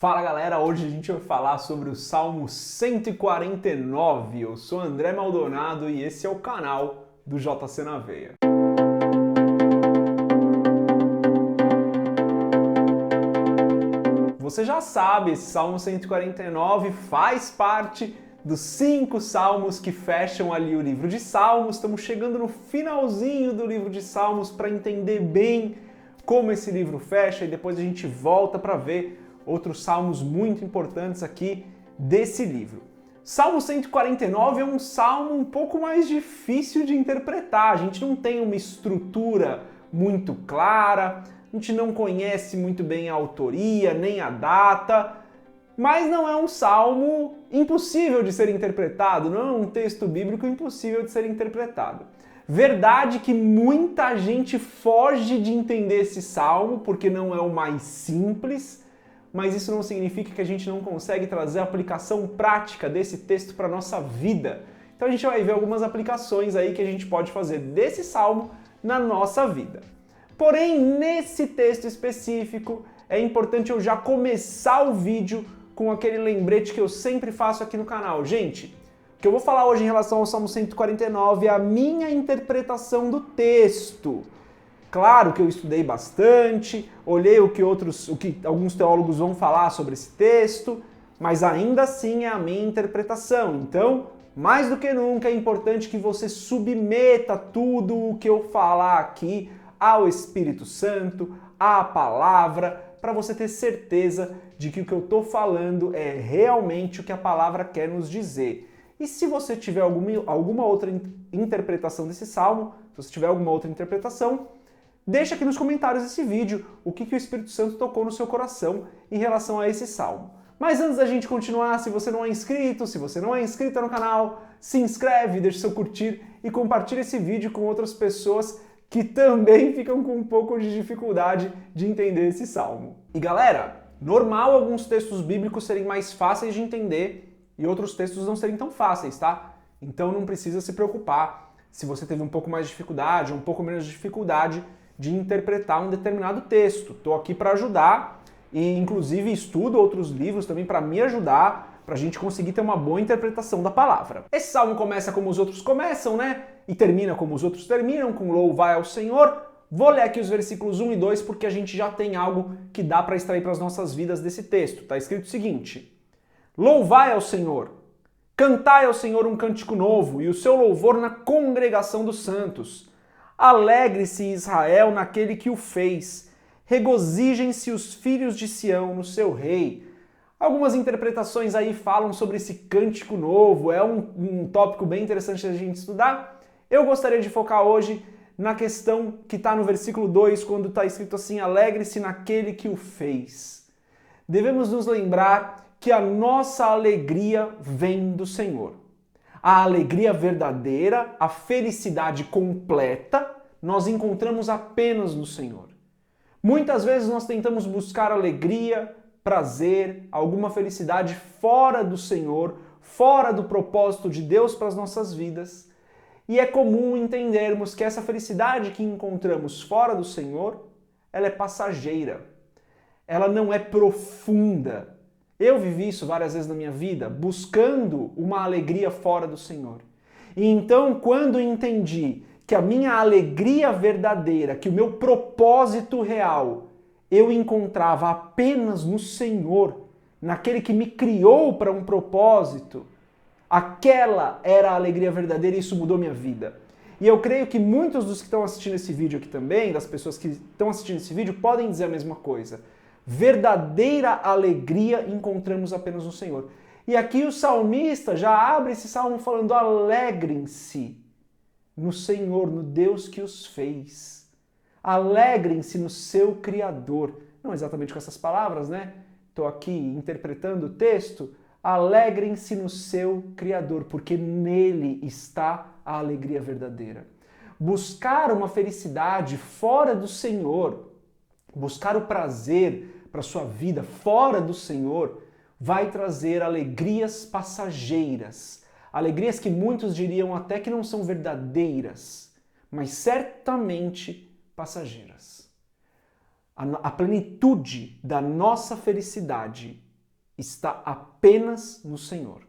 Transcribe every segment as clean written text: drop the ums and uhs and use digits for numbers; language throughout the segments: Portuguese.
Fala galera, hoje a gente vai falar sobre o Salmo 149. Eu sou André Maldonado e esse é o canal do JC na Veia. Você já sabe, esse Salmo 149 faz parte dos 5 salmos que fecham ali o livro de Salmos. Estamos chegando no finalzinho do livro de Salmos para entender bem como esse livro fecha e depois a gente volta para ver outros salmos muito importantes aqui desse livro. Salmo 149 é um salmo um pouco mais difícil de interpretar. A gente não tem uma estrutura muito clara, a gente não conhece muito bem a autoria, nem a data, mas não é um salmo impossível de ser interpretado, não é um texto bíblico impossível de ser interpretado. Verdade que muita gente foge de entender esse salmo porque não é o mais simples, mas isso não significa que a gente não consegue trazer a aplicação prática desse texto para a nossa vida. Então a gente vai ver algumas aplicações aí que a gente pode fazer desse salmo na nossa vida. Porém, nesse texto específico, é importante eu já começar o vídeo com aquele lembrete que eu sempre faço aqui no canal. Gente, o que eu vou falar hoje em relação ao Salmo 149 é a minha interpretação do texto. Claro que eu estudei bastante, olhei o que alguns teólogos vão falar sobre esse texto, mas ainda assim é a minha interpretação. Então, mais do que nunca, é importante que você submeta tudo o que eu falar aqui ao Espírito Santo, à palavra, para você ter certeza de que o que eu estou falando é realmente o que a palavra quer nos dizer. E se você tiver alguma outra interpretação desse salmo, se você tiver alguma outra interpretação, deixa aqui nos comentários desse vídeo o que o Espírito Santo tocou no seu coração em relação a esse salmo. Mas antes da gente continuar, se você não é inscrito, se você não é inscrita no canal, se inscreve, deixa seu curtir e compartilha esse vídeo com outras pessoas que também ficam com um pouco de dificuldade de entender esse salmo. E galera, normal alguns textos bíblicos serem mais fáceis de entender e outros textos não serem tão fáceis, tá? Então não precisa se preocupar se você teve um pouco mais de dificuldade ou um pouco menos de dificuldade de interpretar um determinado texto. Estou aqui para ajudar e inclusive estudo outros livros também para me ajudar, para a gente conseguir ter uma boa interpretação da palavra. Esse salmo começa como os outros começam, né? E termina como os outros terminam, com louvai ao Senhor. Vou ler aqui os versículos 1 e 2 porque a gente já tem algo que dá para extrair para as nossas vidas desse texto. Está escrito o seguinte: louvai ao Senhor, cantai ao Senhor um cântico novo e o seu louvor na congregação dos santos. Alegre-se Israel naquele que o fez, regozijem-se os filhos de Sião no seu rei. Algumas interpretações aí falam sobre esse cântico novo, é um tópico bem interessante da gente estudar. Eu gostaria de focar hoje na questão que está no versículo 2, quando está escrito assim: alegre-se naquele que o fez. Devemos nos lembrar que a nossa alegria vem do Senhor. A alegria verdadeira, a felicidade completa, nós encontramos apenas no Senhor. Muitas vezes nós tentamos buscar alegria, prazer, alguma felicidade fora do Senhor, fora do propósito de Deus para as nossas vidas. E é comum entendermos que essa felicidade que encontramos fora do Senhor, ela é passageira. Ela não é profunda. Eu vivi isso várias vezes na minha vida, buscando uma alegria fora do Senhor. E então, quando entendi que a minha alegria verdadeira, que o meu propósito real, eu encontrava apenas no Senhor, naquele que me criou para um propósito, aquela era a alegria verdadeira e isso mudou minha vida. E eu creio que muitos dos que estão assistindo esse vídeo aqui também, das pessoas que estão assistindo esse vídeo, podem dizer a mesma coisa. Verdadeira alegria encontramos apenas no Senhor. E aqui o salmista já abre esse salmo falando: alegrem-se no Senhor, no Deus que os fez. Alegrem-se no seu Criador. Não exatamente com essas palavras, né? Estou aqui interpretando o texto. Alegrem-se no seu Criador, porque nele está a alegria verdadeira. Buscar uma felicidade fora do Senhor, buscar o prazer para a sua vida fora do Senhor, vai trazer alegrias passageiras. Alegrias que muitos diriam até que não são verdadeiras, mas certamente passageiras. A plenitude da nossa felicidade está apenas no Senhor.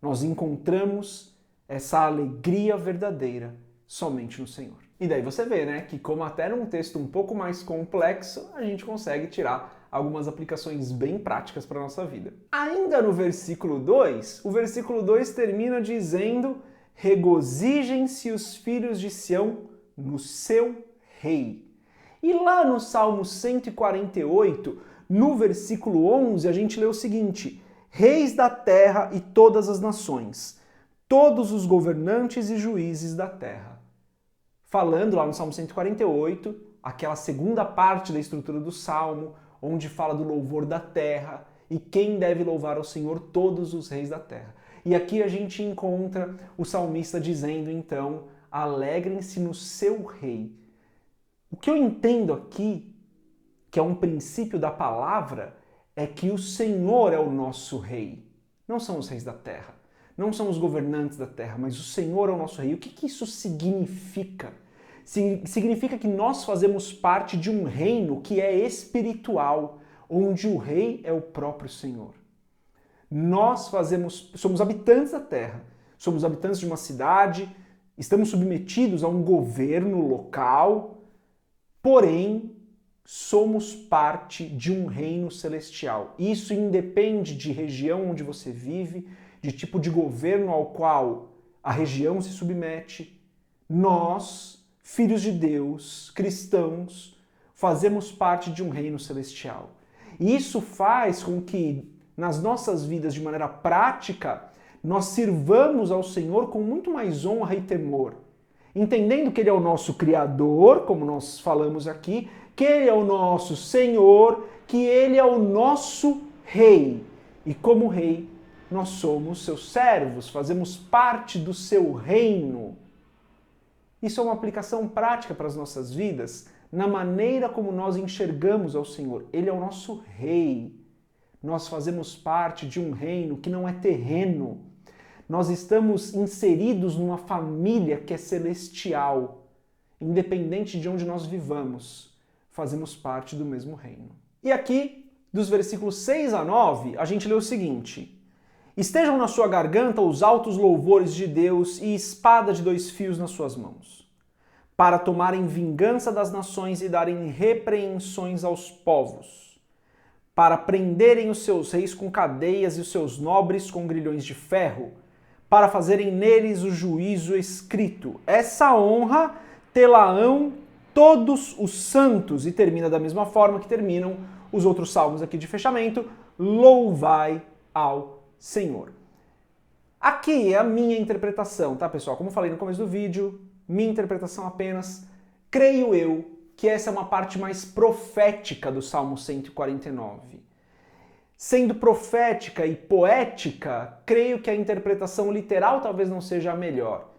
Nós encontramos essa alegria verdadeira somente no Senhor. E daí você vê, né, que como até num texto um pouco mais complexo, a gente consegue tirar algumas aplicações bem práticas para a nossa vida. Ainda no versículo 2, o versículo 2 termina dizendo: regozijem-se os filhos de Sião no seu rei. E lá no Salmo 148, no versículo 11, a gente lê o seguinte: reis da terra e todas as nações, todos os governantes e juízes da terra. Falando lá no Salmo 148, aquela segunda parte da estrutura do Salmo, onde fala do louvor da terra e quem deve louvar ao Senhor, todos os reis da terra. E aqui a gente encontra o salmista dizendo, então, alegrem-se no seu rei. O que eu entendo aqui, que é um princípio da palavra, é que o Senhor é o nosso rei. Não são os reis da terra, não são os governantes da terra, mas o Senhor é o nosso rei. O que isso significa? Significa que nós fazemos parte de um reino que é espiritual, onde o rei é o próprio Senhor. Nós somos habitantes da terra, somos habitantes de uma cidade, estamos submetidos a um governo local, porém somos parte de um reino celestial. Isso independe de região onde você vive, de tipo de governo ao qual a região se submete. Nós, filhos de Deus, cristãos, fazemos parte de um reino celestial. E isso faz com que, nas nossas vidas, de maneira prática, nós sirvamos ao Senhor com muito mais honra e temor, entendendo que Ele é o nosso Criador, como nós falamos aqui, que Ele é o nosso Senhor, que Ele é o nosso Rei. E como Rei, nós somos seus servos, fazemos parte do seu reino. Isso é uma aplicação prática para as nossas vidas, na maneira como nós enxergamos ao Senhor. Ele é o nosso Rei. Nós fazemos parte de um reino que não é terreno. Nós estamos inseridos numa família que é celestial. Independente de onde nós vivamos, fazemos parte do mesmo reino. E aqui, dos versículos 6 a 9, a gente lê o seguinte: estejam na sua garganta os altos louvores de Deus e espada de 2 fios nas suas mãos, para tomarem vingança das nações e darem repreensões aos povos, para prenderem os seus reis com cadeias e os seus nobres com grilhões de ferro, para fazerem neles o juízo escrito. Essa honra tê-la-ão todos os santos. E termina da mesma forma que terminam os outros salmos aqui de fechamento: louvai ao Senhor. Aqui é a minha interpretação, tá, pessoal? Como eu falei no começo do vídeo, minha interpretação apenas, creio eu, que essa é uma parte mais profética do Salmo 149. Sendo profética e poética, creio que a interpretação literal talvez não seja a melhor.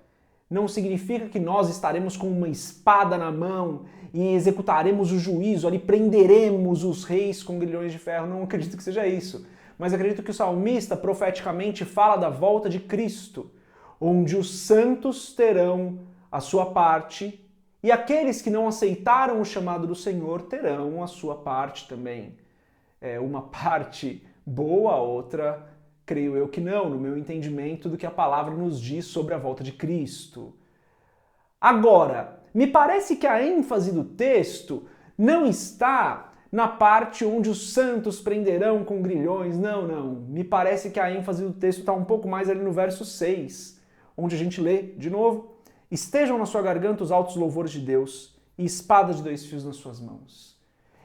Não significa que nós estaremos com uma espada na mão e executaremos o juízo, ali prenderemos os reis com grilhões de ferro. Não acredito que seja isso. Mas acredito que o salmista profeticamente fala da volta de Cristo, onde os santos terão a sua parte e aqueles que não aceitaram o chamado do Senhor terão a sua parte também. Uma parte boa, outra, creio eu que não, no meu entendimento do que a palavra nos diz sobre a volta de Cristo. Agora, me parece que a ênfase do texto não está na parte onde os santos prenderão com grilhões, não. Me parece que a ênfase do texto está um pouco mais ali no verso 6, onde a gente lê, de novo: estejam na sua garganta os altos louvores de Deus e espada de 2 fios nas suas mãos.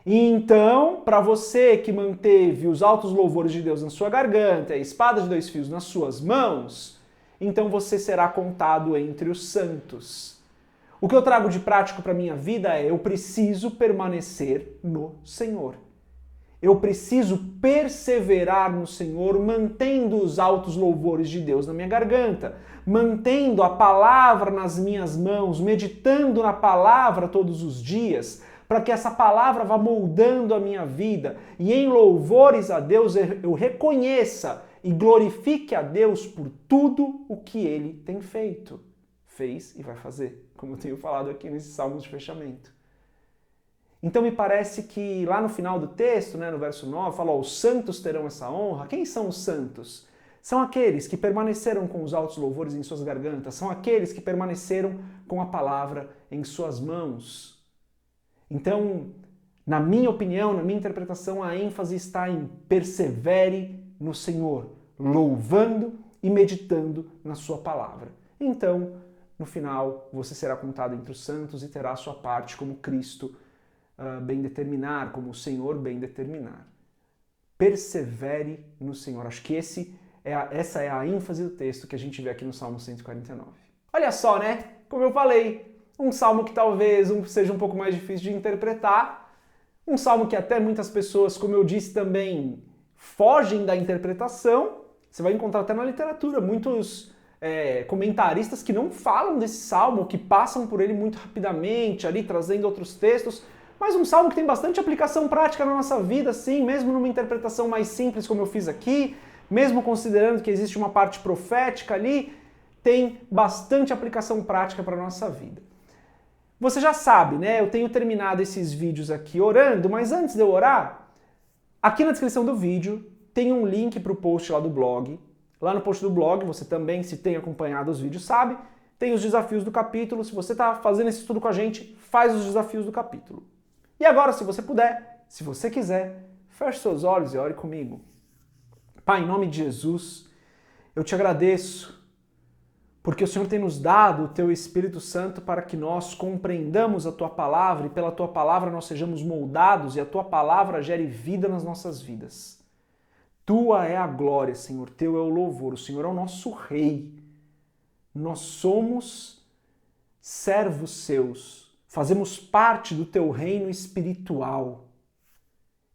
E então, para você que manteve os altos louvores de Deus na sua garganta e a espada de 2 fios nas suas mãos, então você será contado entre os santos. O que eu trago de prático para a minha vida é: eu preciso permanecer no Senhor. Eu preciso perseverar no Senhor, mantendo os altos louvores de Deus na minha garganta, mantendo a palavra nas minhas mãos, meditando na palavra todos os dias, para que essa palavra vá moldando a minha vida e em louvores a Deus eu reconheça e glorifique a Deus por tudo o que Ele tem feito, fez e vai fazer, como eu tenho falado aqui nesses salmos de fechamento. Então me parece que lá no final do texto, no verso 9, fala, os santos terão essa honra. Quem são os santos? São aqueles que permaneceram com os altos louvores em suas gargantas, são aqueles que permaneceram com a palavra em suas mãos. Então, na minha opinião, na minha interpretação, a ênfase está em persevere no Senhor, louvando e meditando na sua palavra. Então, no final, você será contado entre os santos e terá a sua parte como Cristo bem determinar, como o Senhor bem determinar. Persevere no Senhor. Acho que essa é a ênfase do texto que a gente vê aqui no Salmo 149. Olha só, né? Como eu falei, um salmo que talvez seja um pouco mais difícil de interpretar, um salmo que até muitas pessoas, como eu disse também, fogem da interpretação. Você vai encontrar até na literatura muitos comentaristas que não falam desse salmo, que passam por ele muito rapidamente, ali trazendo outros textos, mas um salmo que tem bastante aplicação prática na nossa vida, sim, mesmo numa interpretação mais simples como eu fiz aqui, mesmo considerando que existe uma parte profética ali, tem bastante aplicação prática para a nossa vida. Você já sabe, né? Eu tenho terminado esses vídeos aqui orando, mas antes de eu orar, aqui na descrição do vídeo tem um link para o post lá do blog. Lá no post do blog, você também, se tem acompanhado os vídeos, sabe, tem os desafios do capítulo. Se você está fazendo esse estudo com a gente, faz os desafios do capítulo. E agora, se você puder, se você quiser, feche seus olhos e ore comigo. Pai, em nome de Jesus, eu te agradeço porque o Senhor tem nos dado o Teu Espírito Santo para que nós compreendamos a Tua Palavra e pela Tua Palavra nós sejamos moldados e a Tua Palavra gere vida nas nossas vidas. Tua é a glória, Senhor, Teu é o louvor, o Senhor é o nosso Rei. Nós somos servos Seus, fazemos parte do Teu reino espiritual.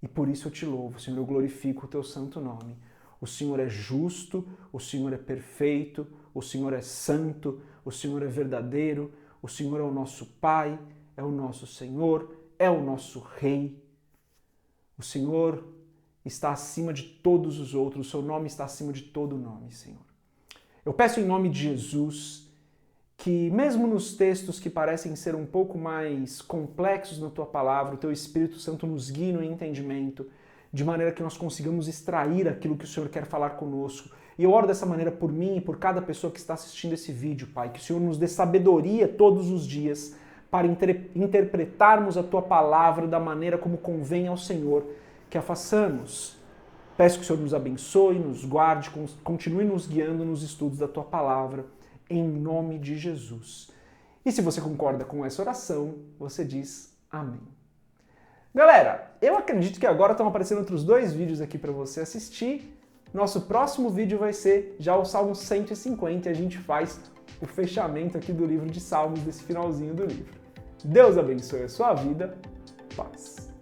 E por isso eu te louvo, Senhor, eu glorifico o Teu santo nome. O Senhor é justo, o Senhor é perfeito, o Senhor é santo, o Senhor é verdadeiro, o Senhor é o nosso Pai, é o nosso Senhor, é o nosso Rei. O Senhor está acima de todos os outros, o seu nome está acima de todo nome, Senhor. Eu peço em nome de Jesus que, mesmo nos textos que parecem ser um pouco mais complexos na Tua Palavra, o Teu Espírito Santo nos guie no entendimento, de maneira que nós consigamos extrair aquilo que o Senhor quer falar conosco. E eu oro dessa maneira por mim e por cada pessoa que está assistindo esse vídeo, Pai, que o Senhor nos dê sabedoria todos os dias para interpretarmos a Tua Palavra da maneira como convém ao Senhor que a façamos. Peço que o Senhor nos abençoe, nos guarde, continue nos guiando nos estudos da Tua Palavra, em nome de Jesus. E se você concorda com essa oração, você diz amém. Galera, eu acredito que agora estão aparecendo outros 2 vídeos aqui para você assistir. Nosso próximo vídeo vai ser já o Salmo 150 e a gente faz o fechamento aqui do livro de Salmos, desse finalzinho do livro. Deus abençoe a sua vida. Paz.